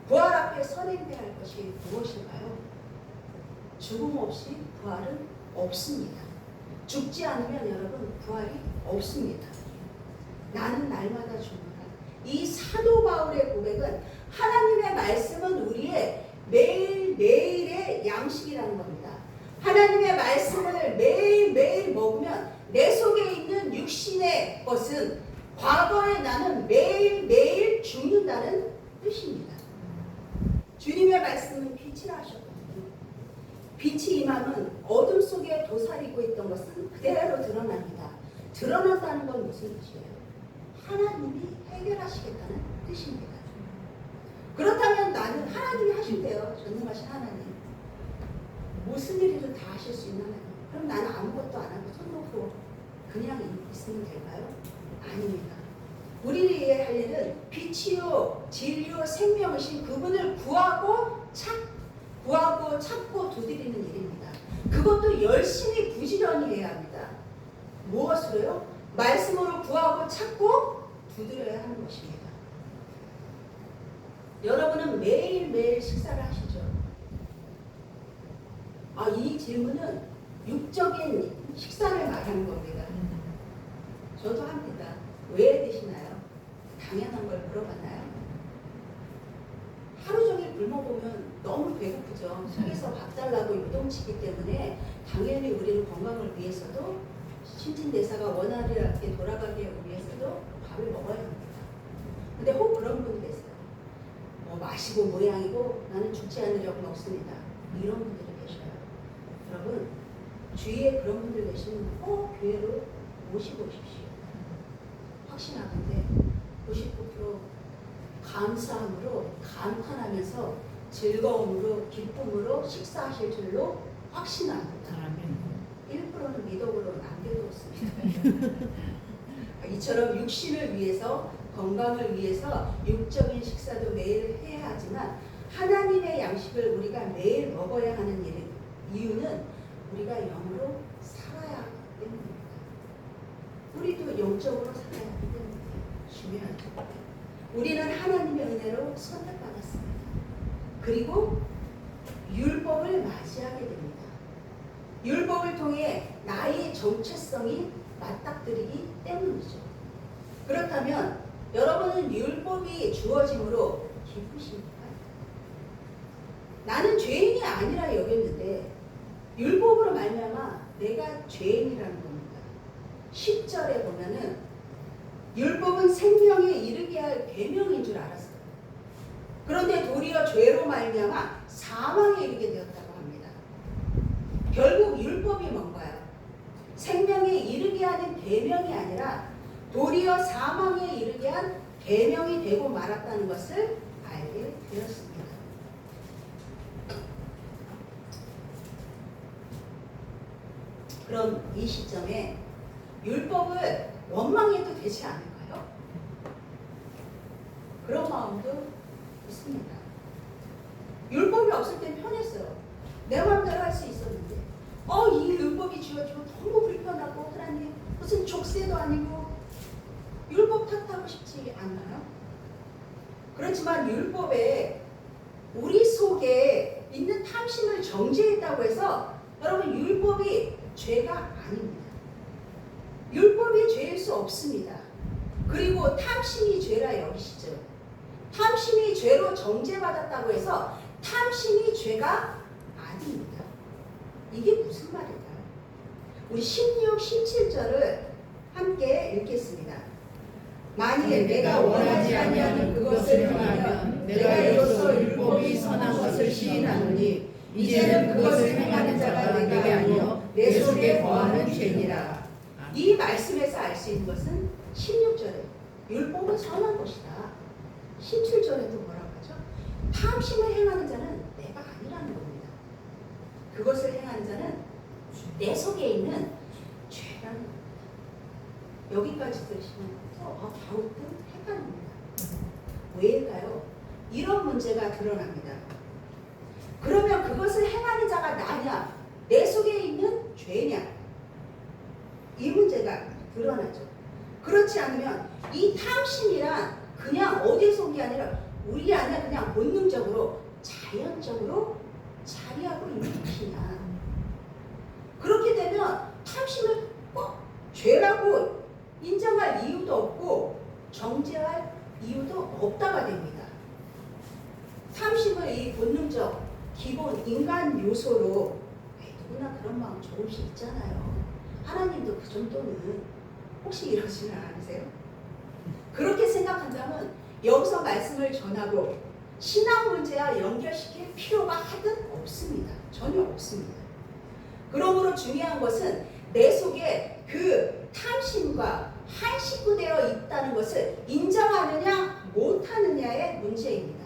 부활 앞에 선행돼야 할 것이 무엇일까요? 죽음 없이 부활은 없습니다. 죽지 않으면 여러분 부활이 없습니다. 나는 날마다 죽노라. 이 사도 바울의 고백은 하나님의 말씀은 우리의 매일매일의 양식이라는 겁니다. 하나님의 말씀을 매일매일 먹으면 내 속에 있는 육신의 것은 과거에 나는 매일매일 죽는다는 뜻입니다. 주님의 말씀은 빛이라 하셨거든요. 빛이 임하면 어둠 속에 도사리고 있던 것은 그대로 드러납니다. 드러났다는 건 무슨 뜻이에요? 하나님이 해결하시겠다는 뜻입니다. 그렇다면 나는 하나님이 하신대요. 전능하신 하나님. 무슨 일이든 다 하실 수 있는 하나님. 그럼 나는 아무것도 안 하고 손 놓고 그냥 있으면 될까요? 아닙니다. 우리를 위해 할 일은 빛이요 진리요 생명이신 그분을 구하고 찾고 두드리는 일입니다. 그것도 열심히 부지런히 해야 합니다. 무엇으로요? 말씀으로 구하고 찾고 두드려야 하는 것입니다. 여러분은 매일매일 식사를 하시죠? 이 질문은 육적인 식사를 말하는 겁니다. 저도 합니다. 왜 드시나요? 당연한 걸 물어봤나요? 하루 종일 굶어보면 너무 배고프죠. 속에서 박살나고 요동치기 때문에 당연히 우리는 건강을 위해서도 신진대사가 원활하게 돌아가기 위해서도 밥을 먹어야 합니다. 근데 혹 그런 분이 계세요. 마시고 모양이고 나는 죽지 않으려고 먹습니다. 이런 분들이 계셔요. 여러분 주위에 그런 분들 계시면 꼭 교회로 모시고 오십시오. 확신하건대 99% 감사함으로 감탄하면서 즐거움으로 기쁨으로 식사하실 줄로 확신합니다. 1%는 미덕으로 남겨두었습니다. 이처럼 육신을 위해서 건강을 위해서 육적인 식사도 매일 해야 하지만 하나님의 양식을 우리가 매일 먹어야 하는 이유는 우리가 영으로 살아야 하기 때문입니다. 우리도 영적으로 살아야 하기 때문에 중요하죠. 우리는 하나님의 은혜로 선택받았습니다. 그리고 율법을 맞이하게 됩니다. 율법을 통해 나의 정체성이 맞닥뜨리기 때문이죠. 그렇다면 여러분은 율법이 주어짐으로 기쁘십니까? 나는 죄인이 아니라 여겼는데 율법으로 말미암아 내가 죄인이라는 겁니다. 10절에 보면은 율법은 생명에 이르게 할 계명인 줄 알았어요. 그런데 도리어 죄로 말미암아 사망에 이르게 되었다고 합니다. 결국 율법이 뭔가요? 생명에 이르게 하는 계명이 아니라 도리어 사망에 이르게 한 계명이 되고 말았다는 것을 알게 되었습니다. 그럼 이 시점에 율법을 원망해도 되지 않을까요? 그런 마음도 있습니다. 율법이 없을 땐 편했어요. 내 마음대로 할 수 있었는데 이 율법이 주어지고 너무 불편하고 하나님 무슨 족쇄도 아니고 율법 탓하고 싶지 않나요? 그렇지만 율법에 우리 속에 있는 탐심을 정죄했다고 해서 여러분 율법이 죄가 아닙니다. 율법이 죄일 수 없습니다. 그리고 탐심이 죄라 여기시죠. 탐심이 죄로 정죄받았다고 해서 탐심이 죄가 아닙니다. 이게 무슨 말일까요? 우리 16, 17절을 함께 읽겠습니다. 만일 내가 원하지 아니하는 그것을 행하면 내가 이로써 율법이 선한 것을 시인하노니 이제는 그것을 행하는 자가 내게 아니요 내 속에 거하는 죄니라. 이 말씀에서 알 수 있는 것은 16절에 율법은 선한 것이다. 17절에도 뭐라고 하죠? 탐심을 행하는 자는 내가 아니라는 겁니다. 그것을 행하는 자는 내 속에 있는 죄라는 겁니다. 여기까지 들으시면 갸우뚱 헷갈립니다. 왜일까요? 이런 문제가 드러납니다. 그러면 그것을 행하는 자가 나냐? 내 속에 있는 죄냐? 이 문제가 드러나죠. 그렇지 않으면 이 탐심이란 그냥 어디서 온 게 아니라 우리 안에 그냥 본능적으로 자연적으로 자리하고 있는 것이냐. 그렇게 되면 탐심을 꼭 죄라고 인정할 이유도 없고 정죄할 이유도 없다가 됩니다. 탐심을 이 본능적 기본 인간 요소로 누구나 그런 마음 조금씩 있잖아요. 하나님도 그 정도는 혹시 이러지는 않으세요? 그렇게 생각한다면 여기서 말씀을 전하고 신앙 문제와 연결시킬 필요가 하듯 없습니다. 전혀 없습니다. 그러므로 중요한 것은 내 속에 그 탐심과 한식구되어 있다는 것을 인정하느냐 못하느냐의 문제입니다.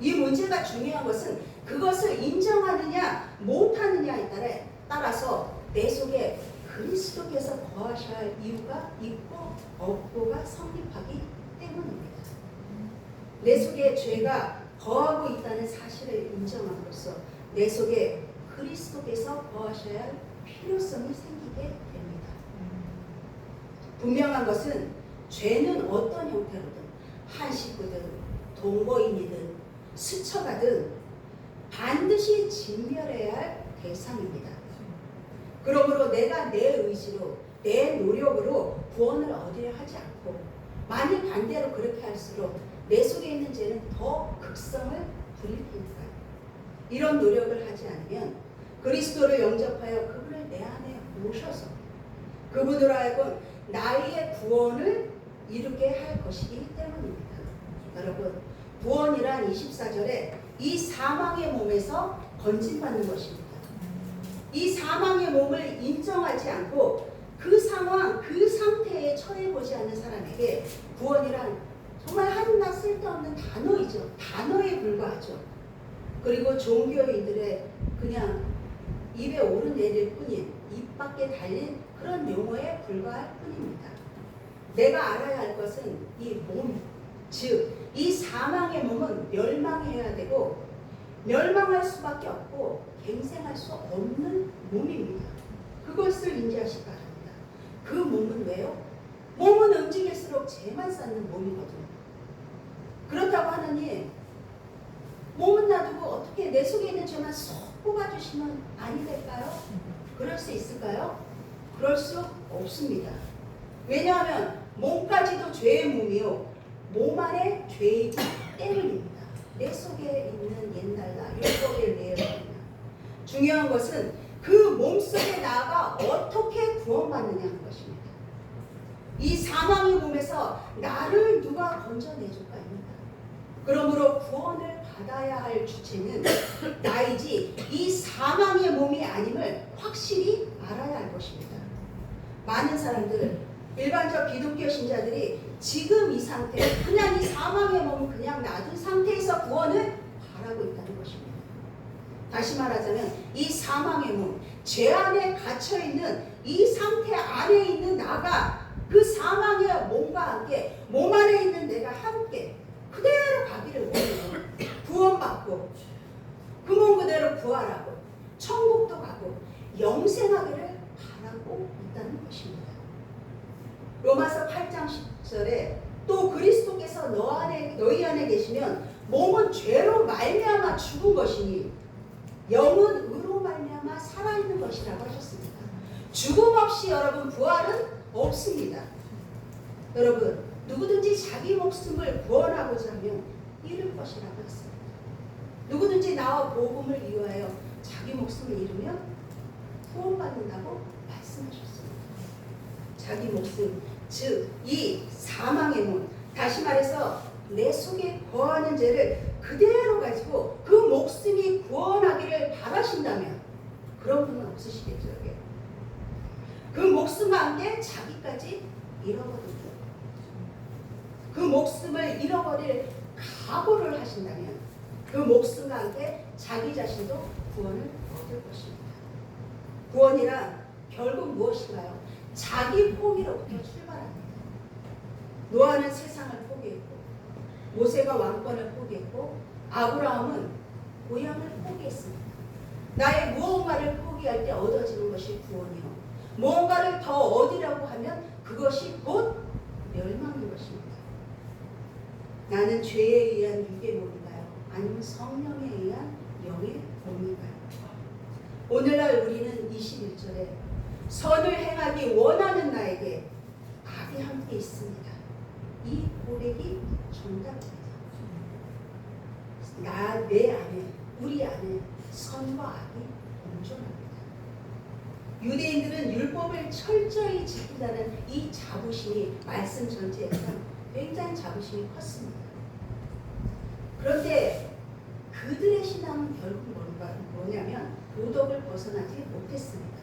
이 문제가 중요한 것은 그것을 인정하느냐 못하느냐에 따라서 내 속에 그리스도께서 거하셔야 할 이유가 있고 없고가 성립하기 때문입니다. 내 속에 죄가 거하고 있다는 사실을 인정함으로써 내 속에 그리스도께서 거하셔야 할 필요성이 생기게 됩니다. 분명한 것은 죄는 어떤 형태로든 한식구든 동거인이든 스쳐가든 반드시 진멸해야 할 대상입니다. 그러므로 내가 내 의지로 내 노력으로 구원을 얻으려 하지 않고 만일 반대로 그렇게 할수록 내 속에 있는 죄는 더 극성을 부릴 테니까요. 이런 노력을 하지 않으면 그리스도를 영접하여 그분을 내 안에 모셔서 그분으로 하여금 나의 구원을 이루게 할 것이기 때문입니다. 여러분, 구원이란 24절에 이 사망의 몸에서 건진받는 것입니다. 이 사망의 몸을 인정하지 않고 그 상황, 그 상태에 처해보지 않는 사람에게 구원이란 정말 한낱 쓸데없는 단어이죠. 단어에 불과하죠. 그리고 종교인들의 그냥 입에 오르내릴 뿐인 입 밖에 달린 그런 용어에 불과할 뿐입니다. 내가 알아야 할 것은 이 몸, 즉 이 사망의 몸은 멸망해야 되고 멸망할 수밖에 없고 갱생할 수 없는 몸입니다. 그것을 인지하시기 바랍니다. 그 몸은 왜요? 몸은 움직일수록 죄만 쌓는 몸이거든요. 그렇다고 하느니 몸은 놔두고 어떻게 내 속에 있는 죄만 쏙 뽑아주시면 아니 될까요? 그럴 수 있을까요? 그럴 수 없습니다. 왜냐하면 몸까지도 죄의 몸이요 몸 안에 죄이기 때문입니다. 내 속에 있는 옛날 나 율법에 내어집니다. 중요한 것은 그 몸속에 나아가 어떻게 구원받느냐 하는 것입니다. 이 사망의 몸에서 나를 누가 건져내줄까입니다. 그러므로 구원을 받아야 할 주체는 나이지 이 사망의 몸이 아님을 확실히 알아야 할 것입니다. 많은 사람들, 일반적 기독교 신자들이 지금 이 상태, 그냥 이 사망의 몸을 그냥 놔둔 상태에서 구원을 바라고 있다는 것입니다. 다시 말하자면 이 사망의 몸, 죄 안에 갇혀있는 이 상태 안에 있는 나가 그 사망의 몸과 함께 몸 안에 있는 내가 함께 그대로 가기를 원해요. 구원받고 그 몸 그대로 부활하고 천국도 가고 영생하기를 바라고 있다는 것입니다. 로마서 8장 10절에 또 그리스도께서 너희 안에 계시면 몸은 죄로 말미암아 죽은 것이니 영은 의로 말미암아 살아있는 것이라고 하셨습니다. 죽음 없이 여러분 부활은 없습니다. 여러분 누구든지 자기 목숨을 구원하고자 하면 잃을 것이라고 했습니다. 누구든지 나와 복음을 위하여 자기 목숨을 잃으면 구원받는다고 말씀하셨습니다. 자기 목숨, 즉 이 사망의 몸, 다시 말해서 내 속에 거하는 죄를 그대로 가지고 그 목숨이 구원하기를 바라신다면 그런 분은 없으시겠죠. 그 목숨과 함께 자기까지 잃어버리죠. 그 목숨을 잃어버릴 각오를 하신다면 그 목숨과 함께 자기 자신도 구원을 얻을 것입니다. 구원이란 결국 무엇인가요? 자기 포기로부터 출발합니다. 노아는 세상을 포기했고 모세가 왕권을 포기했고 아브라함은 고향을 포기했습니다. 나의 무언가를 포기할 때 얻어지는 것이 구원이요 무언가를 더 얻으려고 하면 그것이 곧 멸망인 것입니다. 나는 죄에 의한 육의 몸인가요? 아니면 성령에 의한 영의 몸인가요? 오늘날 우리는 21절에 선을 행하기 원하는 나에게 악이 함께 있습니다. 이 고백이 정답입니다. 내 안에 우리 안에 선과 악이 공존합니다. 유대인들은 율법을 철저히 지킨다는 이 자부심이 말씀 전체에서 굉장히 자부심이 컸습니다. 그런데 그들의 신앙은 결국 뭐냐면 도덕을 벗어나지 못했습니다.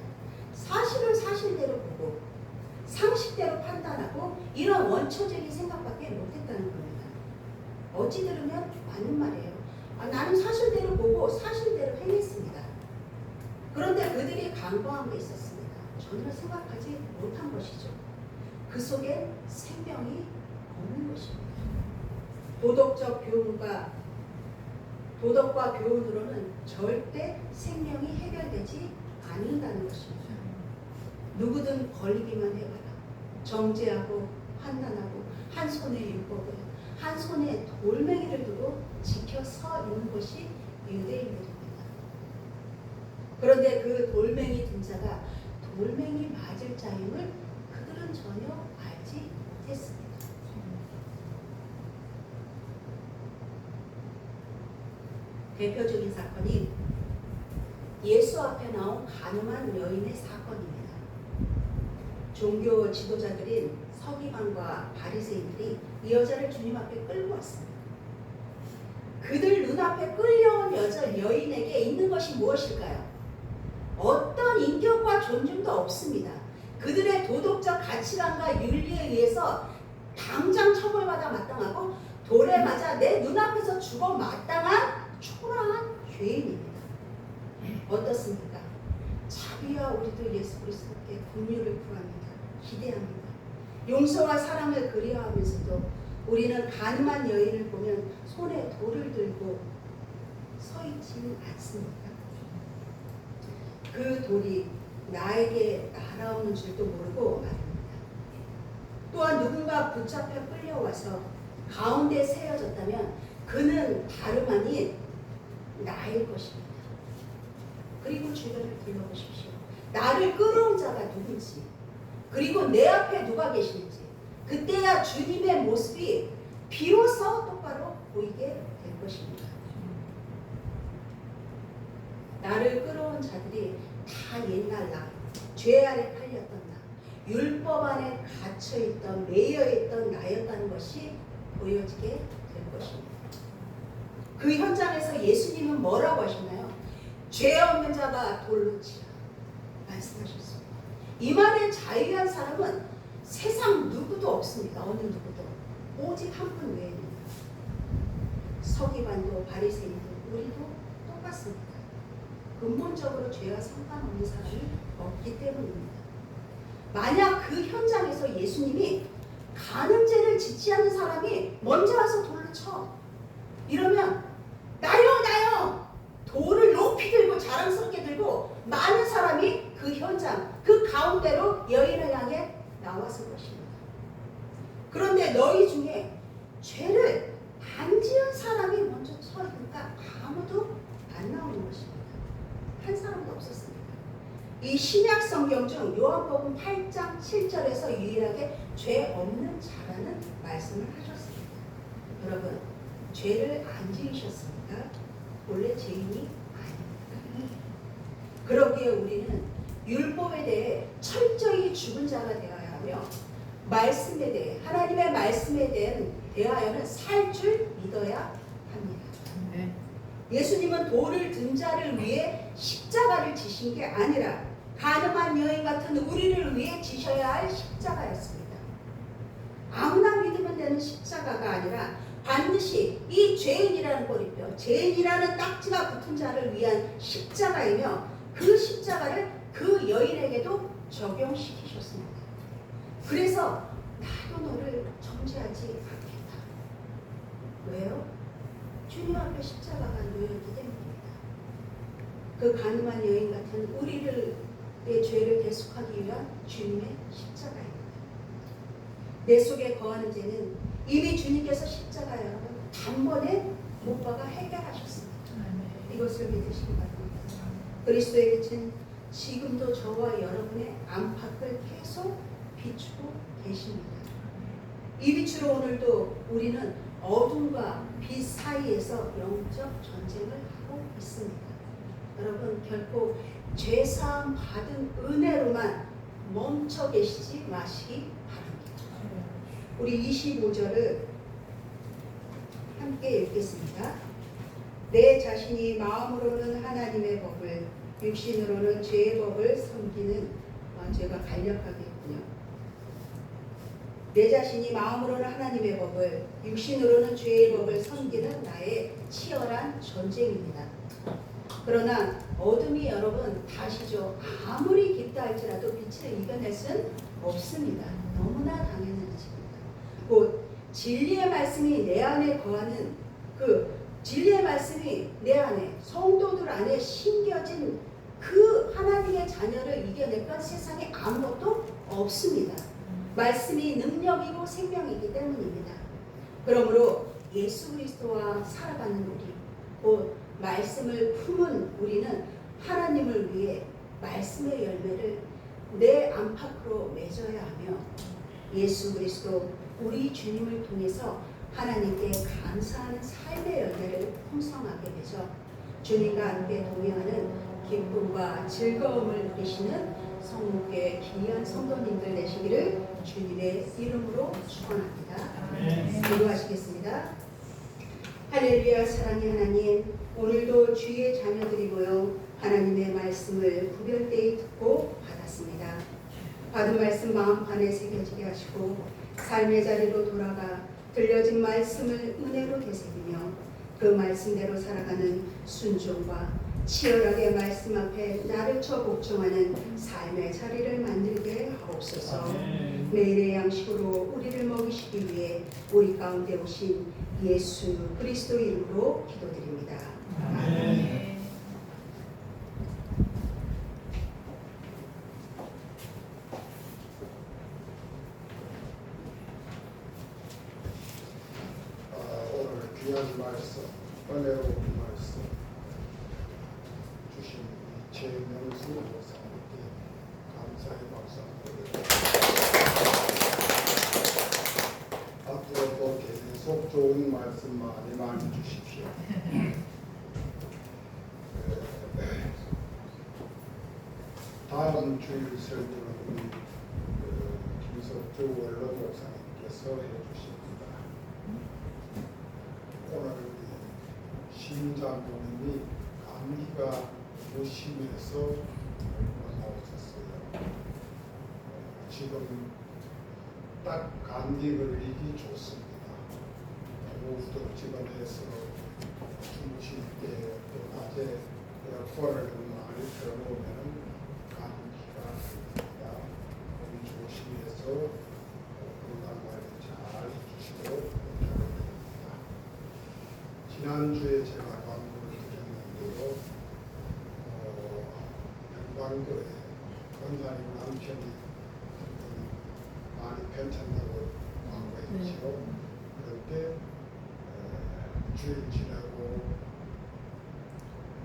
사실을 사실대로 보고 상식대로 판단하고 이런 원초적인 생각밖에 못했다는 겁니다. 어찌 들으면 맞는 말이에요. 나는 사실대로 보고 사실대로 행했습니다. 그런데 그들이 간과한 게 있었습니다. 전혀 생각하지 못한 것이죠. 그 속에 생명이 없는 것입니다. 도덕과 교훈으로는 절대 생명이 해결되지 않는다는 것입니다. 누구든 걸리기만 해봐라. 정죄하고 판단하고 한 손에 율법을 한 손에 돌멩이를 두고 지켜서 있는 것이 유대인들입니다. 그런데 그 돌멩이 든 자가 돌멩이 맞을 자임을 그들은 전혀 알지 못했습니다. 대표적인 사건이 예수 앞에 나온 가늠한 여인의 사건입니다. 종교 지도자들인 서기관과 바리새인들이 이 여자를 주님 앞에 끌고 왔습니다. 그들 눈앞에 끌려온 여인에게 있는 것이 무엇일까요? 어떤 인격과 존중도 없습니다. 그들의 도덕적 가치관과 윤리에 의해서 당장 처벌받아 마땅하고 돌에 맞아 내 눈앞에서 죽어 마땅한 초라한 죄인입니다. 어떻습니까? 자비와 우리도 예수 그리스도께 긍휼을 구합니다. 기대합니다. 용서와 사랑을 그리워하면서도 우리는 가늠한 여인을 보면 손에 돌을 들고 서 있지는 않습니다. 그 돌이 나에게 날아오는 줄도 모르고 말입니다. 또한 누군가 붙잡혀 끌려와서 가운데 세워졌다면 그는 다름 아닌 나일 것입니다. 그리고 주변을 둘러보십시오. 나를 끌어온 자가 누군지, 그리고 내 앞에 누가 계시는지, 그때야 주님의 모습이 비로소 똑바로 보이게 될 것입니다. 나를 끌어온 자들이 다 옛날 나, 죄 아래 팔렸던 나, 율법 안에 갇혀있던, 매여있던 나였다는 것이 보여지게 될 것입니다. 그 현장에서 예수님은 뭐라고 하셨나요? 죄 없는 자가 돌로 치라 말씀하셨습니다. 이 말에 자유한 사람은 세상 누구도 없습니다. 어느 누구도. 오직 한 분 외에는. 서기관도 바리새인도 우리도 똑같습니다. 근본적으로 죄와 상관없는 사람이 없기 때문입니다. 만약 그 현장에서 예수님이 간음죄를 짓지 않는 사람이 먼저 와서 돌로 쳐. 이러면 나요! 돌을 높이 들고 자랑스럽게 들고 많은 사람이 그 현장, 그 가운데로 여인을 향해 나왔을 것입니다. 그런데 너희 중에 죄를 안 지은 사람이 먼저 서 있으니까 아무도 안 나오는 것입니다. 한 사람도 없었습니다. 이 신약 성경 중 요한복음 8장 7절에서 유일하게 죄 없는 자라는 말씀을 하셨습니다. 여러분, 죄를 안 지으셨습니까? 원래 죄인이 아닙니다. 그러기에 우리는 율법에 대해 철저히 죽은 자가 되어야 하며 말씀에 대해, 하나님의 말씀에 대하여는 살 줄 믿어야 합니다. 예수님은 돌을 든 자를 위해 십자가를 지신 게 아니라 가늠한 여인 같은 우리를 위해 지셔야 할 십자가였습니다. 아무나 믿으면 되는 십자가가 아니라 반드시 이 죄인이라는 꼬리뼈, 죄인이라는 딱지가 붙은 자를 위한 십자가이며 그 십자가를 그 여인에게도 적용시키셨습니다. 그래서 나도 너를 정죄하지 않겠다. 왜요? 주님 앞에 십자가가 놓였기 때문입니다. 그 가늠한 여인 같은 우리의 죄를 대속하기 위한 주님의 십자가입니다. 내 속에 거하는 죄는 이미 주님께서 십자가에 단번에 못 박아 해결하셨습니다. 이것을 믿으시기 바랍니다. 그리스도의 빛은 지금도 저와 여러분의 안팎을 계속 비추고 계십니다. 이 빛으로 오늘도 우리는 어둠과 빛 사이에서 영적 전쟁을 하고 있습니다. 여러분 결코 죄사함 받은 은혜로만 멈춰 계시지 마시기 바랍니다. 우리 25절을 함께 읽겠습니다. 내 자신이 마음으로는 하나님의 법을 육신으로는 죄의 법을 섬기는 죄가 간략하겠군요. 내 자신이 마음으로는 하나님의 법을 육신으로는 죄의 법을 섬기는 나의 치열한 전쟁입니다. 그러나 어둠이 여러분 다시죠. 아무리 깊다 할지라도 빛을 이겨낼 수는 없습니다. 너무나 당연한 것입니다. 곧 진리의 말씀이 내 안에 거하는 그 진리의 말씀이 내 안에 성도들 안에 심겨진 그 하나님의 자녀를 이겨낼 것 세상에 아무것도 없습니다. 말씀이 능력이고 생명이기 때문입니다. 그러므로 예수 그리스도와 살아가는 우리, 곧 말씀을 품은 우리는 하나님을 위해 말씀의 열매를 내 안팎으로 맺어야 하며 예수 그리스도 우리 주님을 통해서 하나님께 감사하는 삶의 열매를 풍성하게 맺어 주님과 함께 동행하는 기쁨과 즐거움을 누리시는 성목교회 귀한 성도님들 되시기를 주님의 이름으로 축원합니다. 기도하시겠습니다. 할렐루야. 사랑의 하나님, 오늘도 주의 자녀들이 모여 하나님의 말씀을 구별되이 듣고 받았습니다. 받은 말씀 마음판에 새겨지게 하시고 삶의 자리로 돌아가 들려진 말씀을 은혜로 되새기며 그 말씀대로 살아가는 순종과 치열하게 말씀 앞에 나를 쳐 복종하는 삶의 자리를 만들게 하옵소서. 매일의 양식으로 우리를 먹이시기 위해 우리 가운데 오신 예수 그리스도 이름으로 기도드립니다. 아멘. 오늘 귀한 말씀, 은혜로운 말씀 주신 최명수 목사님께 감사의 박수 드립니다. 앞으로도 계속 좋은 말씀 많이 주십시오. 다음 주일 설교는 우리 김석주 원로 목사님께서 해주십니다. 오늘 우리 심장부님이 감기가 심해서 나오셨어요. 지금 딱 감기 걸리기 좋습니다. 너무 후덥지근해서 주무실 때 또 낮에 에어컨을 많이 틀어놓으면 감기가 걸립니다. 몸 조심해서 건강 관리 잘 해주시고 부탁드립니다. 지난주에 제가 광고를 드렸는데요. 영광교회 권사님 남편이 많이 괜찮다고 광고했죠. 그런데 주일 지나고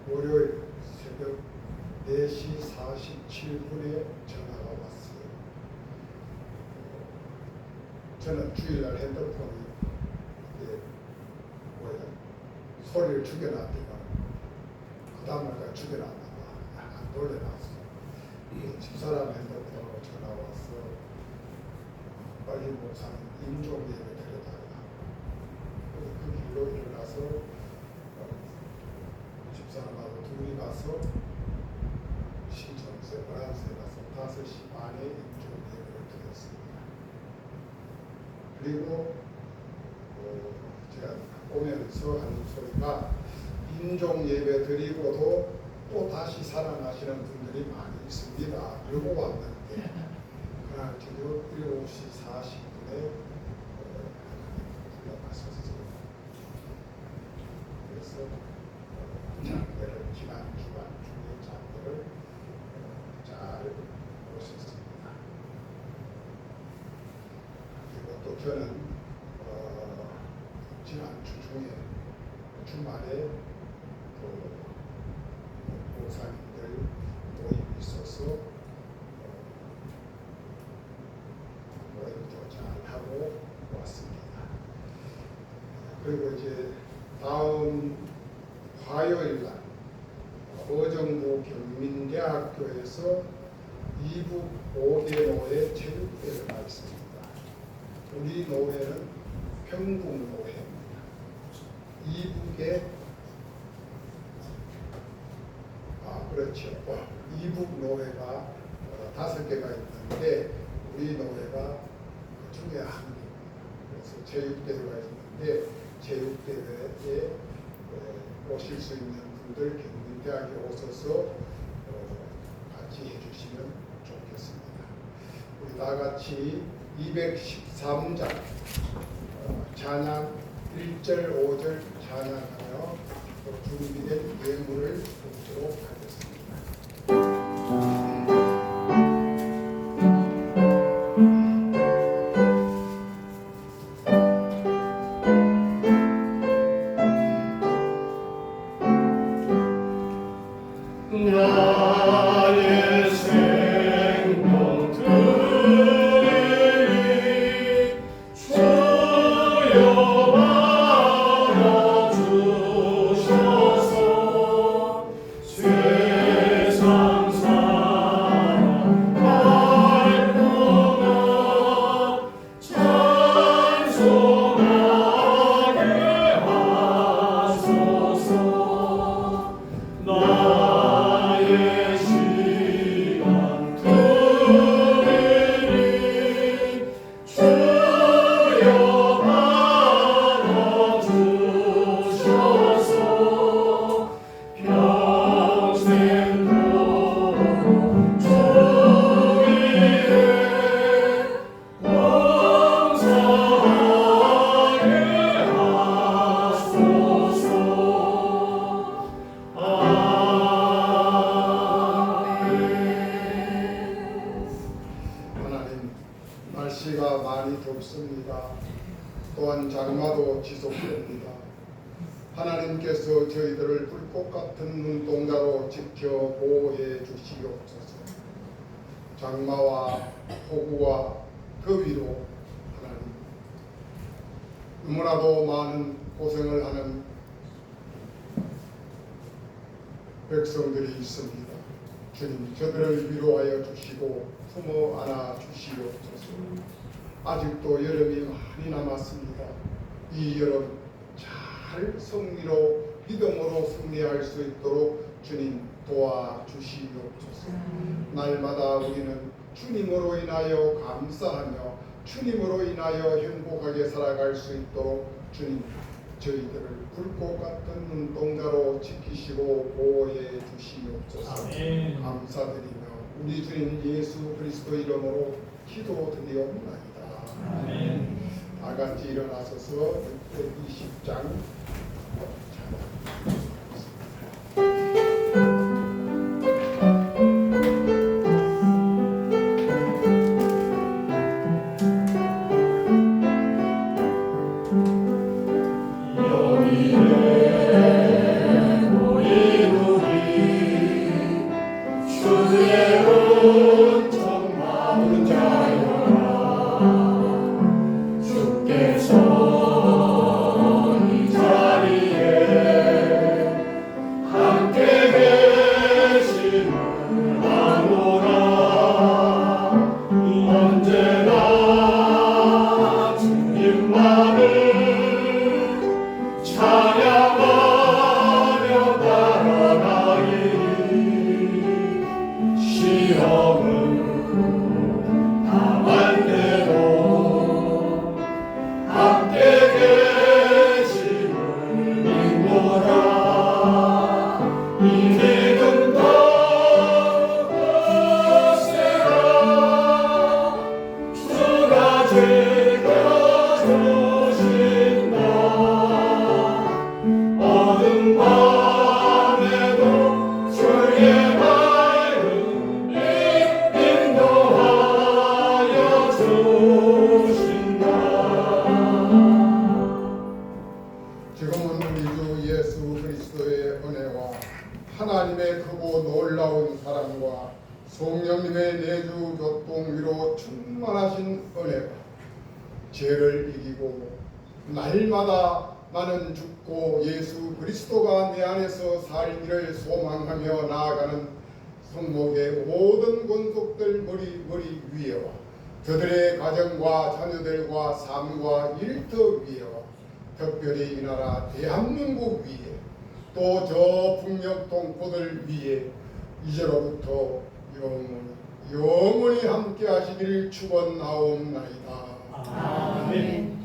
월요일 새벽 4시 47분에 전화가 왔어요. 저는 주일날 핸드폰이 소리를 죽여놨다가 그 다음날 죽여놨나 봐. 안 놀래놨어. 집사람 핸드폰으로 전화 와서 빨리 목사님 임종예배 드려달라. 그 길로 일어나서 집사람하고 둘이 가서 신천세 브란스에 가서 5시 반에 임종예배를 드렸습니다. 그리고 제가 오면서 하는 소리가 임종 예배 드리고도 또 다시 살아나시는 분들이 많이 있습니다. 그러고 왔는데 그날 저녁 7시 40분에 들어갔었어요. 그래서 장례를 지난 주간 중에 장례를 잘 보셨습니다. 그리고 또 저는 지난 주 중에 주말에 목사님들 모임이 있어서 모임도 잘 하고 왔습니다. 그리고 이제 다음 화요일 날 대학교에서 이북 5개 노회 체육대회가 있습니다. 우리 노회는 평국노회입니다. 이북에 그렇죠. 이북 노회가 5개가 있는데 우리 노회가 그 중에 한 개입니다. 그래서 체육대회가 있는데 체육대회에 오실 수 있는 분들 경민대학에 오셔서 같이 해주시면 좋겠습니다. 우리 다 같이 213장 찬양 1절 5절 찬양하며 준비된 예물을 드리도록 하겠습니다. 나의 생명 들이 주여 알아주셔서 세상 사랑 발동하 찬송하게 하소서. 나의 시간 들으니 주여 알아주셔서 평생도록 주 위에 봉사하게 하소서. 하나님, 날씨가 많이 덥습니다. 또한 장마도 지속됩니다. 하나님께서 저희들을 불꽃 같은 눈동자로 지켜 보호해 주시옵소서. 장마와 폭우와 더위로 하나님 너무나도 많은 고생을 하는 백성들이 있습니다. 주님, 저들을 위로하여 주시고 품어 안아 주시옵소서. 아직도 여름이 많이 남았습니다. 이 여름 잘 승리로 믿음으로 승리할 수 있도록 주님 도와주시옵소서. 날마다 우리는 주님으로 인하여 감사하며 주님으로 인하여 행복하게 살아갈 수 있도록 주님 저희들을 불꽃 같은 눈동자로 지키시고 보호해 주시옵소서. 아멘. 감사드리며 우리 주님 예수 그리스도 이름으로 기도드리옵나이다. 아멘. 다 같이 일어나서서 20장 지금은 우리 주 예수 그리스도의 은혜와 하나님의 크고 놀라운 사랑과 성령님의 내주 교통 위로 충만하신 은혜가 죄를 이기고 날마다 나는 죽고 예수 그리스도가 내 안에서 살기를 소망하며 나아가는 손목의 모든 권속들 머리 위에와 저들의 가정과 자녀들과 삶과 일터 위에와 특별히 이 나라 대한민국 위에 또 저 북녘 동포들 위에 이제로부터 영원히 함께 하시기를 축원하옵나이다. 아멘.